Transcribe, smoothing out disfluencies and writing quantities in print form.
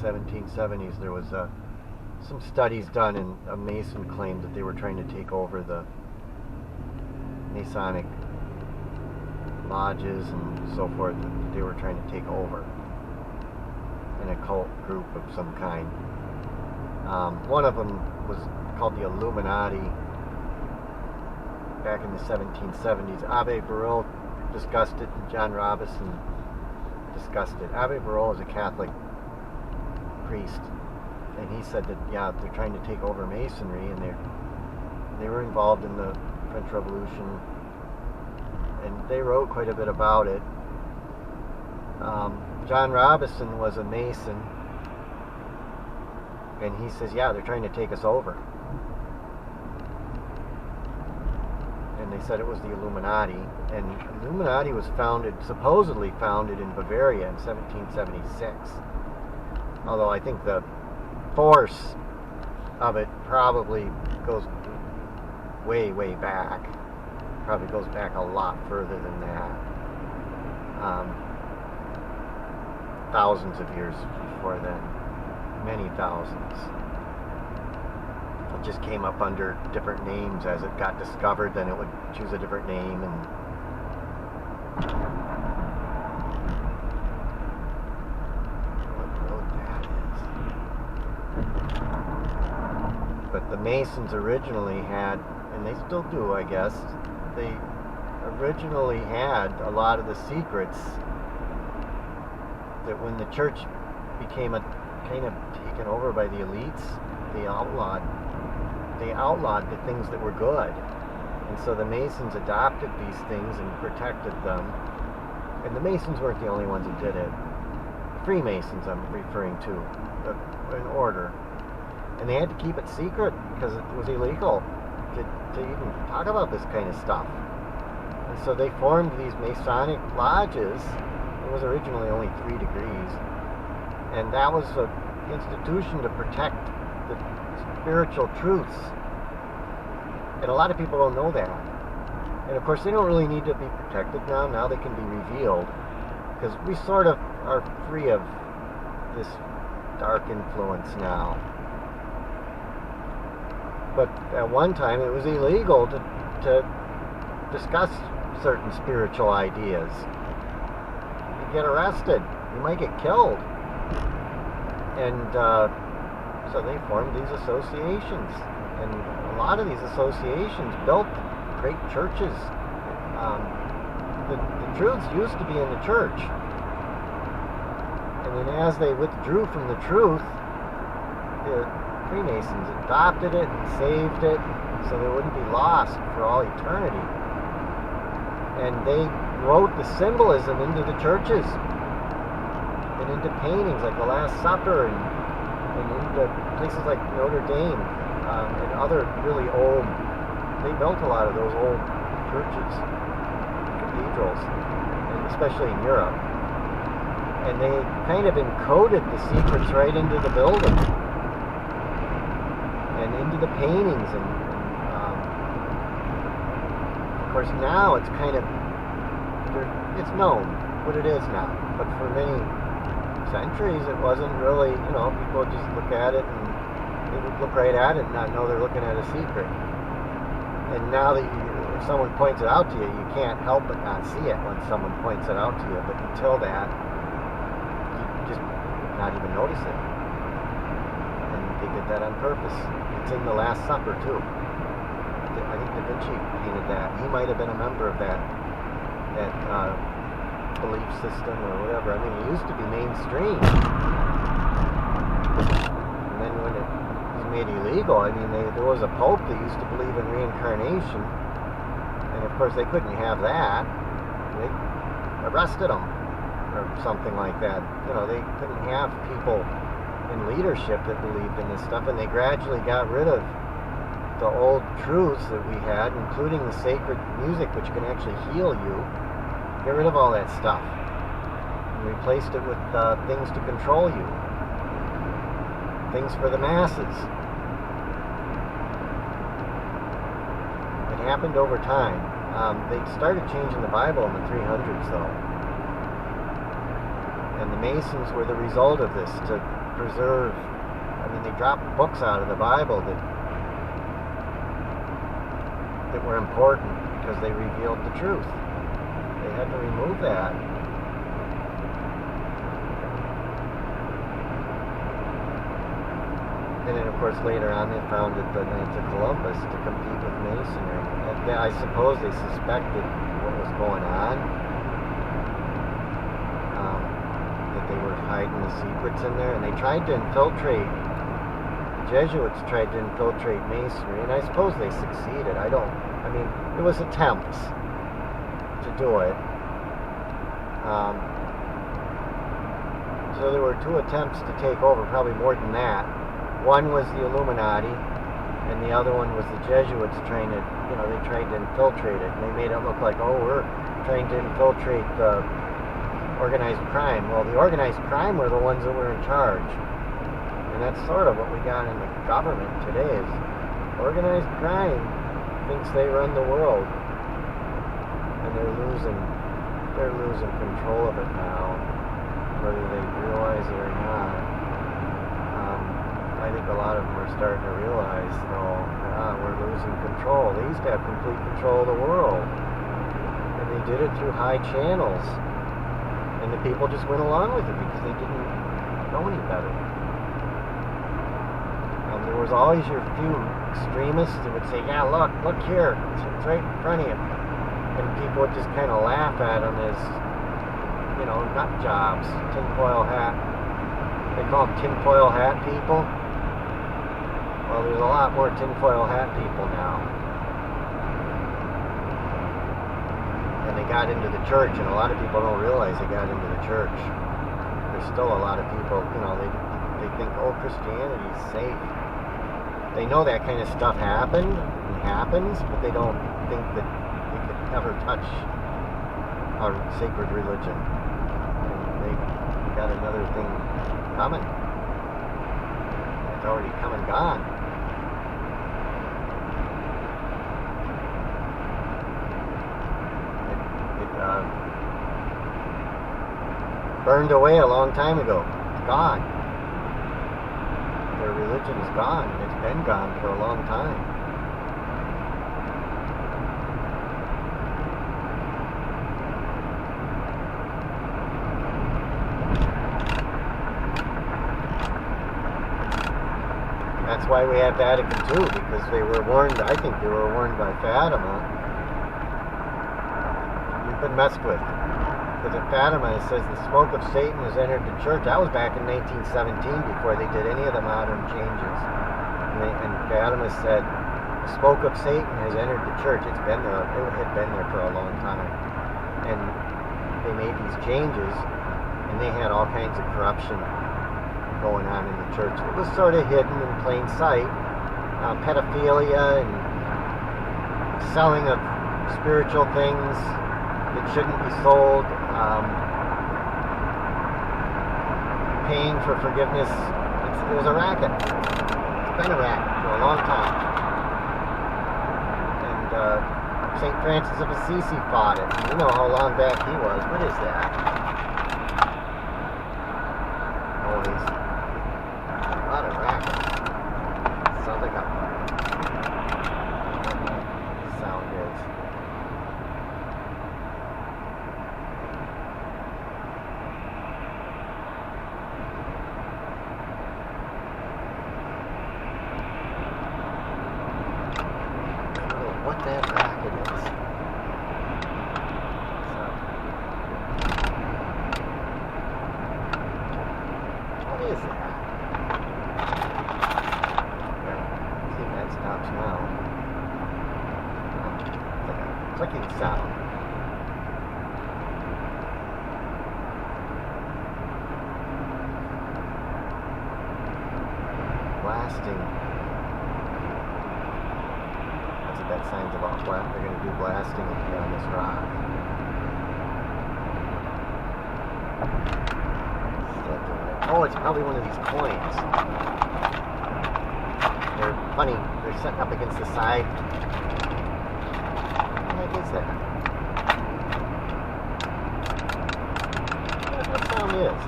1770s, there was some studies done, and a Mason claimed that they were trying to take over the Masonic lodges and so forth, that they were trying to take over an occult group of some kind. One of them was called the Illuminati back in the 1770s. Abbe Burrill discussed it, and John Robison discussed it. Abbe Burrill is a Catholic priest, and he said that, yeah, they're trying to take over Masonry, and they were involved in the French Revolution, and they wrote quite a bit about it. John Robison was a Mason, and he says, yeah, they're trying to take us over. And they said it was the Illuminati, and Illuminati was supposedly founded in Bavaria in 1776. Although I think the force of it probably goes way, way back. Probably goes back a lot further than that. Thousands of years before then. Many thousands. It just came up under different names as it got discovered. Then it would choose a different name, and what road that is. But the Masons originally had, and they still do, I guess, they originally had a lot of the secrets that when the church became a kind of taken over by the elites, they outlawed the things that were good. And so the Masons adopted these things and protected them. And the Masons weren't the only ones who did it. Freemasons I'm referring to, an order. And they had to keep it secret because it was illegal to even talk about this kind of stuff. And so they formed these Masonic lodges. It was originally only 3 degrees. And that was an institution to protect the spiritual truths. And a lot of people don't know that. And of course, they don't really need to be protected now. Now they can be revealed. Because we sort of are free of this dark influence now. But at one time, it was illegal to discuss certain spiritual ideas. You get arrested. You might get killed. And so they formed these associations. And a lot of these associations built great churches. The truths used to be in the church. And then as they withdrew from the truth, the Freemasons adopted it and saved it so they wouldn't be lost for all eternity. And they wrote the symbolism into the churches and into paintings like the Last Supper and into places like Notre Dame and other really old. They built a lot of those old churches, cathedrals, and especially in Europe. And they kind of encoded the secrets right into the building and into the paintings. And of course now it's kind of, it's known what it is now. But for many centuries it wasn't really, people would just look at it and they would look right at it and not know they're looking at a secret. And now that if someone points it out to you, you can't help but not see it when someone points it out to you. But until that, you just not even notice it. And they did that on purpose. It's in the Last Supper too. I think Da Vinci painted that. He might have been a member of that belief system or whatever. I mean, it used to be mainstream. And then when it was made illegal, I mean, there was a pope that used to believe in reincarnation. And of course, they couldn't have that. They arrested him or something like that. They couldn't have people in leadership that believed in this stuff. And they gradually got rid of the old truths that we had, including the sacred music, which can actually heal you. Get rid of all that stuff and replaced it with things to control you, things for the masses. It happened over time. They started changing the Bible in the 300s though, and the Masons were the result of this, to preserve. I mean, they dropped books out of the Bible that were important because they revealed the truth. They had to remove that. And then, of course, later on they founded the Knights of Columbus to compete with Masonry. And I suppose they suspected what was going on, that they were hiding the secrets in there, and they tried to infiltrate. The Jesuits tried to infiltrate Masonry, and I suppose they succeeded. I mean, it was attempts to do it. So there were 2 attempts to take over, probably more than that. One was the Illuminati, and the other one was the Jesuits trying to, they tried to infiltrate it. And they made it look like, oh, we're trying to infiltrate the organized crime. Well, the organized crime were the ones that were in charge. And that's sort of what we got in the government today is organized crime thinks they run the world. And they're losing control of it now, whether they realize it or not. I think a lot of them are starting to realize, though, we're losing control. They used to have complete control of the world. And they did it through high channels. And the people just went along with it because they didn't know any better. There was always your few extremists that would say, yeah, look here, it's right in front of you. And people would just kind of laugh at them as, nut jobs, tinfoil hat. They call them tinfoil hat people. Well, there's a lot more tinfoil hat people now. And they got into the church, and a lot of people don't realize they got into the church. There's still a lot of people, they think, oh, Christianity's safe. They know that kind of stuff happened and happens, but they don't think that they could ever touch our sacred religion. And they got another thing coming. It's already come and gone. Burned away a long time ago. It's gone. Their religion is gone, and it's been gone for a long time. That's why we have Vatican II, because they were warned, I think they were warned by Fatima. You've been messed with. Because at Fatima it says the smoke of Satan has entered the church. That was back in 1917 before they did any of the modern changes. And Fatima said the smoke of Satan has entered the church. It's been there. It had been there for a long time. And they made these changes, and they had all kinds of corruption going on in the church. It was sort of hidden in plain sight. Pedophilia and selling of spiritual things that shouldn't be sold. Paying for forgiveness. It was a racket. It's been a racket for a long time. And St. Francis of Assisi fought it. And you know how long back he was. What is that? Always. A lot of racket. Sounds like a sound is. What that racket is. What is that? Let's see if that stops now. It's like a clicking sound. Blasting. That signs about they're going to do blasting on this rock. Oh, it's probably one of these coins. They're funny. They're set up against the side. What the heck is that? What sound is?